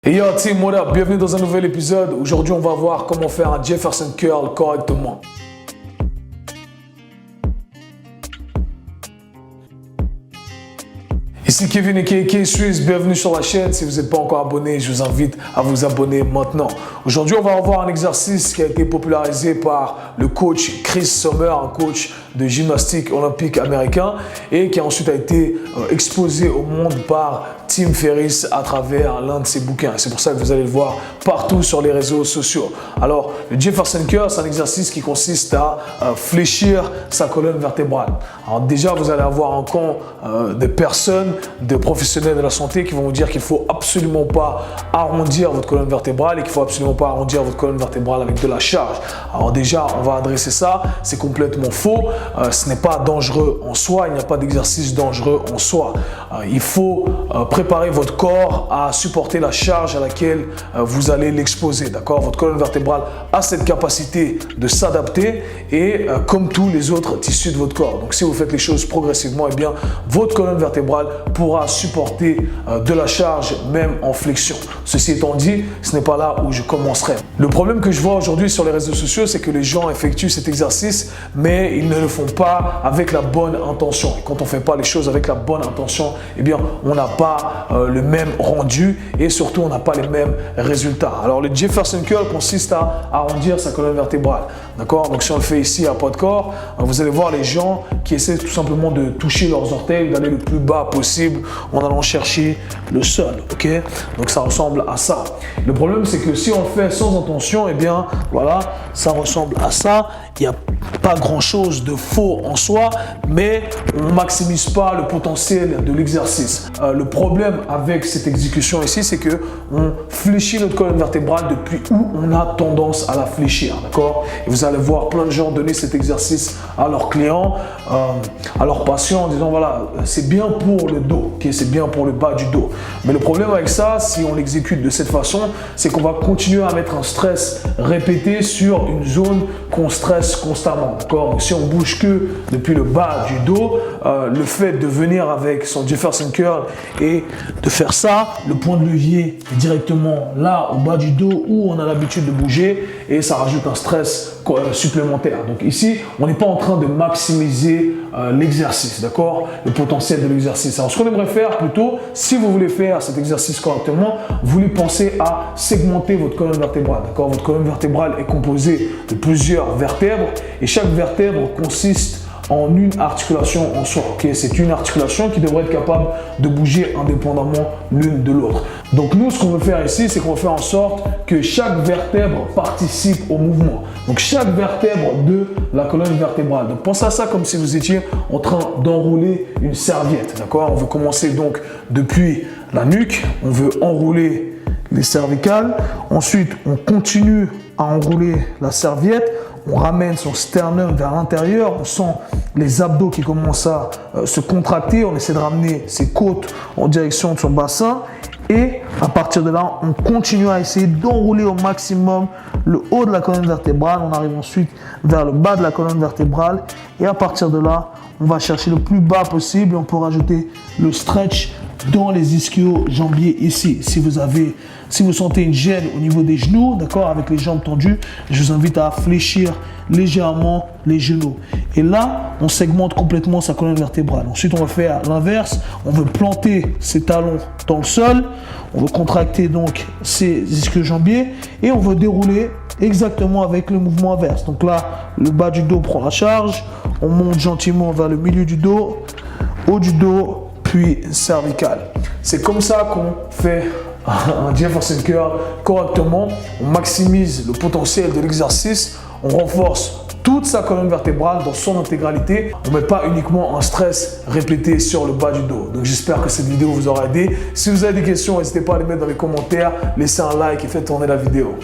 Hey yo team, what up? Bienvenue dans un nouvel épisode. Aujourd'hui, on va voir comment faire un Jefferson Curl correctement. Ici Kevin aka Suisse, bienvenue sur la chaîne. Si vous n'êtes pas encore abonné, je vous invite à vous abonner maintenant. Aujourd'hui, on va revoir un exercice qui a été popularisé par le coach Chris Sommer, un coach de gymnastique olympique américain et qui a ensuite été exposé au monde par Tim Ferriss à travers l'un de ses bouquins. C'est pour ça que vous allez le voir partout sur les réseaux sociaux. Alors, le Jefferson Curl, c'est un exercice qui consiste à fléchir sa colonne vertébrale. Alors déjà, vous allez avoir un camp de personnes, de professionnels de la santé qui vont vous dire qu'il ne faut absolument pas arrondir votre colonne vertébrale et qu'il ne faut absolument pas arrondir votre colonne vertébrale avec de la charge. Alors déjà, on va adresser ça. C'est complètement faux. Ce n'est pas dangereux en soi. Il n'y a pas d'exercice dangereux en soi. Il faut préparer votre corps à supporter la charge à laquelle vous allez l'exposer. D'accord? Votre colonne vertébrale a cette capacité de s'adapter et comme tous les autres tissus de votre corps. Donc si vous faites les choses progressivement, eh bien, votre colonne vertébrale pourra supporter de la charge même en flexion. Ceci étant dit, ce n'est pas là où je commencerai. Le problème que je vois aujourd'hui sur les réseaux sociaux, c'est que les gens effectuent cet exercice, mais ils ne le font pas avec la bonne intention. Et quand on ne fait pas les choses avec la bonne intention, eh bien, on n'a pas le même rendu et surtout, on n'a pas les mêmes résultats. Alors, le Jefferson Curl consiste à arrondir sa colonne vertébrale. D'accord? Donc, si on le fait ici à poids de corps, vous allez voir les gens qui essaient tout simplement de toucher leurs orteils, d'aller le plus bas possible en allant chercher le sol. Ok? Donc, ça ressemble à ça. Le problème, c'est que si on le fait sans intention, eh bien, voilà, ça ressemble à ça. Il n'y a pas grand-chose de faux en soi, mais on ne maximise pas le potentiel de l'exercice. Le problème avec cette exécution ici, c'est que on fléchit notre colonne vertébrale depuis où on a tendance à la fléchir. D'accord? Et vous allez voir plein de gens donner cet exercice à leurs clients, à leurs patients en disant voilà, c'est bien pour le dos, okay? C'est bien pour le bas du dos. Mais le problème avec ça, si on l'exécute de cette façon, c'est qu'on va continuer à mettre un stress répété sur une zone qu'on stresse constamment. D'accord? Si on bouge que depuis le bas du dos, le fait de venir avec son Jefferson Curl et de faire ça, le point de levier est directement là au bas du dos où on a l'habitude de bouger et ça rajoute un stress supplémentaire. Donc ici, on n'est pas en train de maximiser l'exercice, d'accord? Le potentiel de l'exercice. Alors ce qu'on aimerait faire plutôt, si vous voulez faire cet exercice correctement, vous voulez penser à segmenter votre colonne vertébrale, d'accord? Votre colonne vertébrale est composée de plusieurs vertèbres et chaque vertèbre consiste en une articulation en soi. Okay? C'est une articulation qui devrait être capable de bouger indépendamment l'une de l'autre. Donc nous, ce qu'on veut faire ici, c'est qu'on veut faire en sorte que chaque vertèbre participe au mouvement. Donc chaque vertèbre de la colonne vertébrale. Donc pensez à ça comme si vous étiez en train d'enrouler une serviette. D'accord? On veut commencer donc depuis la nuque. On veut enrouler les cervicales. Ensuite, on continue à enrouler la serviette. On ramène son sternum vers l'intérieur, on sent les abdos qui commencent à se contracter, on essaie de ramener ses côtes en direction de son bassin et à partir de là, on continue à essayer d'enrouler au maximum le haut de la colonne vertébrale, on arrive ensuite vers le bas de la colonne vertébrale et à partir de là, on va chercher le plus bas possible et on peut rajouter le stretch dans les ischio-jambiers ici. Si vous sentez une gêne au niveau des genoux, d'accord, avec les jambes tendues, je vous invite à fléchir légèrement les genoux. Et là, on segmente complètement sa colonne vertébrale. Ensuite, on va faire l'inverse. On veut planter ses talons dans le sol. On veut contracter donc ses ischio-jambiers et on veut dérouler exactement avec le mouvement inverse. Donc là, le bas du dos prend la charge. On monte gentiment vers le milieu du dos, haut du dos, puis cervical. C'est comme ça qu'on fait un Jefferson Curl correctement. On maximise le potentiel de l'exercice. On renforce toute sa colonne vertébrale dans son intégralité. On ne met pas uniquement un stress répété sur le bas du dos. Donc j'espère que cette vidéo vous aura aidé. Si vous avez des questions, n'hésitez pas à les mettre dans les commentaires. Laissez un like et faites tourner la vidéo.